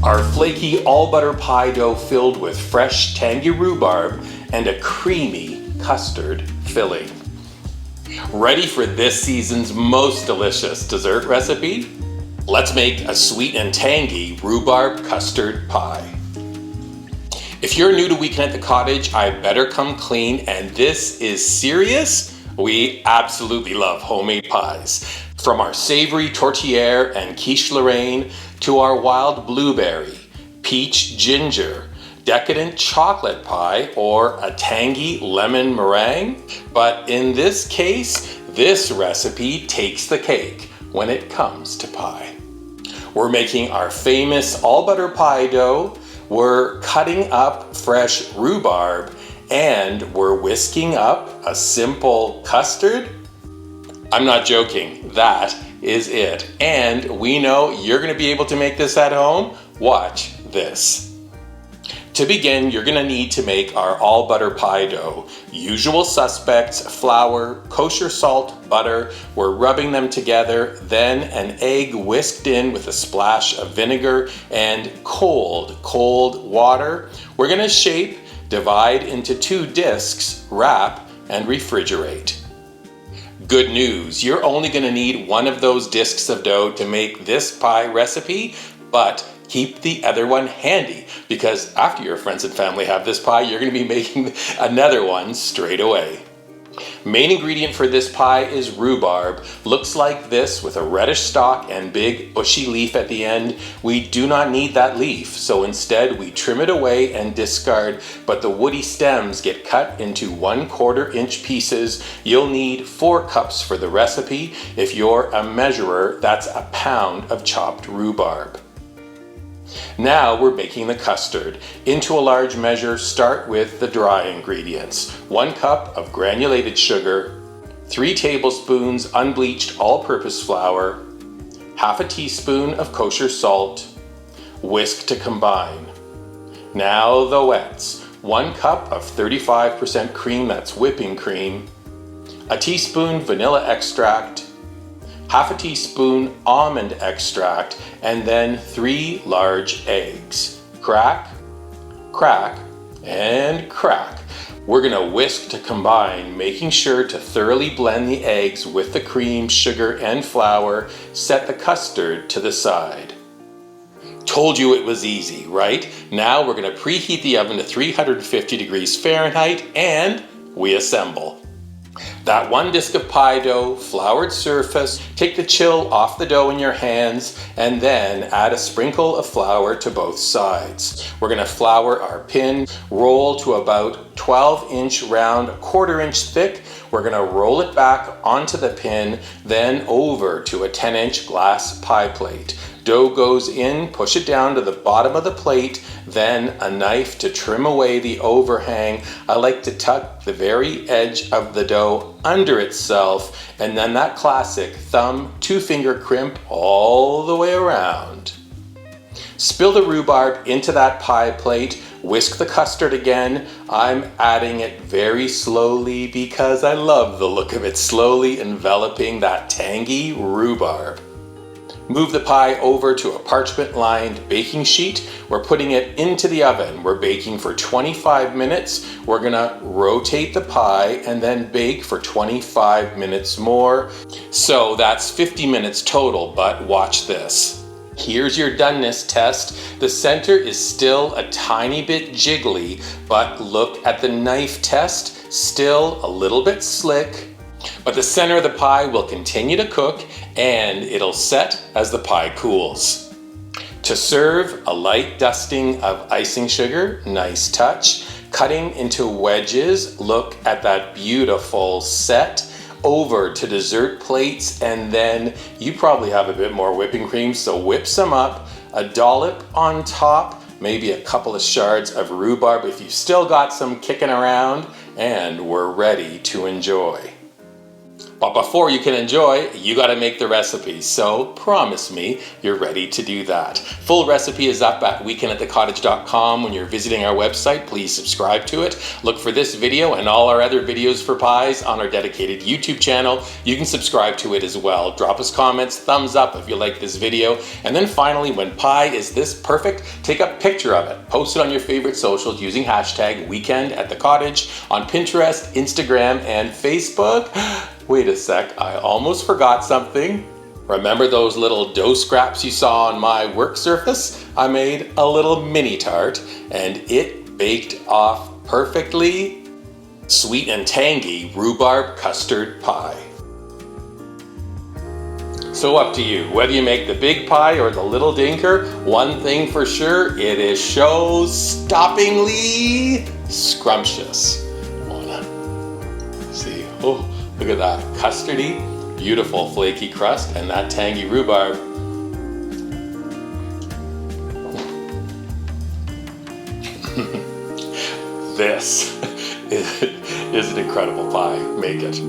Our flaky all-butter pie dough filled with fresh tangy rhubarb and a creamy custard filling. Ready for this season's most delicious dessert recipe? Let's make a sweet and tangy rhubarb custard pie. If you're new to Weekend at the Cottage, I better come clean, and this is serious. We absolutely love homemade pies. From our savory tourtière and quiche Lorraine to our wild blueberry, peach ginger, decadent chocolate pie, or a tangy lemon meringue. But in this case, this recipe takes the cake when it comes to pie. We're making our famous all butter pie dough, we're cutting up fresh rhubarb, and we're whisking up a simple custard. I'm not joking, that is it. And we know you're gonna be able to make this at home. Watch this. To begin, you're gonna need to make our all butter pie dough. Usual suspects: flour, kosher salt, butter. We're rubbing them together, then an egg whisked in with a splash of vinegar and cold water. We're gonna shape, divide into 2 discs, wrap, and refrigerate. Good news, you're only gonna need 1 of those discs of dough to make this pie recipe, but keep the other one handy, because after your friends and family have this pie, you're gonna be making another one straight away. Main ingredient for this pie is rhubarb. Looks like this with a reddish stalk and big bushy leaf at the end. We do not need that leaf, so instead we trim it away and discard, but the woody stems get cut into 1/4 inch pieces. You'll need 4 cups for the recipe. If you're a measurer, that's a pound of chopped rhubarb. Now we're making the custard. Into a large measure, start with the dry ingredients. 1 cup of granulated sugar, 3 tablespoons unbleached all-purpose flour, 1/2 teaspoon of kosher salt, whisk to combine. Now the wets. 1 cup of 35% cream, that's whipping cream, a teaspoon vanilla extract, 1/2 teaspoon almond extract, and then 3 large eggs. Crack, crack, and crack. We're gonna whisk to combine, making sure to thoroughly blend the eggs with the cream, sugar, and flour. Set the custard to the side. Told you it was easy, right? Now we're gonna preheat the oven to 350 degrees Fahrenheit, and we assemble. That 1 disc of pie dough, floured surface, take the chill off the dough in your hands, and then add a sprinkle of flour to both sides. We're gonna flour our pin, roll to about 12-inch round, 1/4 inch thick. We're gonna roll it back onto the pin, then over to a 10-inch glass pie plate. Dough goes in, push it down to the bottom of the plate, then a knife to trim away the overhang. I like to tuck the very edge of the dough under itself, and then that classic thumb 2-finger crimp all the way around. Spill the rhubarb into that pie plate, whisk the custard again. I'm adding it very slowly because I love the look of it, slowly enveloping that tangy rhubarb. Move the pie over to a parchment-lined baking sheet. We're putting it into the oven. We're baking for 25 minutes. We're gonna rotate the pie and then bake for 25 minutes more. So that's 50 minutes total, but watch this. Here's your doneness test. The center is still a tiny bit jiggly, but look at the knife test, still a little bit slick. But the center of the pie will continue to cook, and it'll set as the pie cools. To serve, a light dusting of icing sugar, nice touch. Cutting into wedges, look at that beautiful set. Over to dessert plates, and then you probably have a bit more whipping cream, so whip some up. A dollop on top, maybe a couple of shards of rhubarb if you've still got some kicking around, and we're ready to enjoy. But before you can enjoy, you gotta make the recipe. So promise me you're ready to do that. Full recipe is up at weekendatthecottage.com. When you're visiting our website, please subscribe to it. Look for this video and all our other videos for pies on our dedicated YouTube channel. You can subscribe to it as well. Drop us comments, thumbs up if you like this video. And then finally, when pie is this perfect, take a picture of it. Post it on your favorite socials using hashtag weekendatthecottage on Pinterest, Instagram, and Facebook. Wait a sec, I almost forgot something. Remember those little dough scraps you saw on my work surface? I made a little mini tart and it baked off perfectly. Sweet and tangy rhubarb custard pie. So up to you, whether you make the big pie or the little dinker, one thing for sure, it is show-stoppingly scrumptious. See, oh, look at that custardy, beautiful flaky crust, and that tangy rhubarb. This is an incredible pie. Make it.